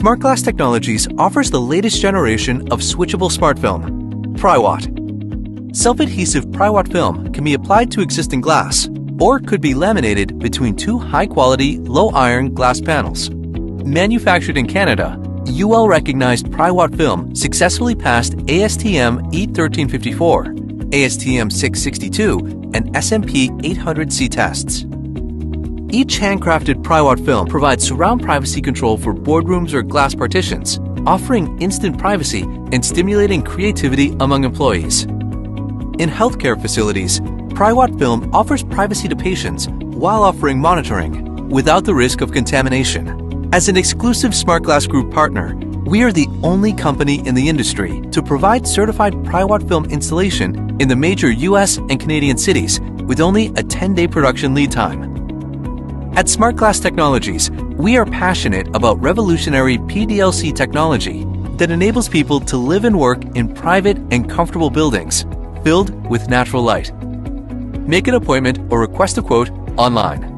Smart Glass Technologies offers the latest generation of switchable smart film, PriWatt. Self-adhesive PriWatt film can be applied to existing glass or could be laminated between two high-quality, low-iron glass panels. Manufactured in Canada, UL-recognized PriWatt film successfully passed ASTM E1354, ASTM 662, and SMP 800C tests. Each handcrafted PriWatt film provides surround privacy control for boardrooms or glass partitions, offering instant privacy and stimulating creativity among employees. In healthcare facilities, PriWatt film offers privacy to patients while offering monitoring without the risk of contamination. As an exclusive Smart Glass Group partner, we are the only company in the industry to provide certified PriWatt film installation in the major US and Canadian cities with only a 10-day production lead time. At Smart Glass Technologies, we are passionate about revolutionary PDLC technology that enables people to live and work in private and comfortable buildings filled with natural light. Make an appointment or request a quote online.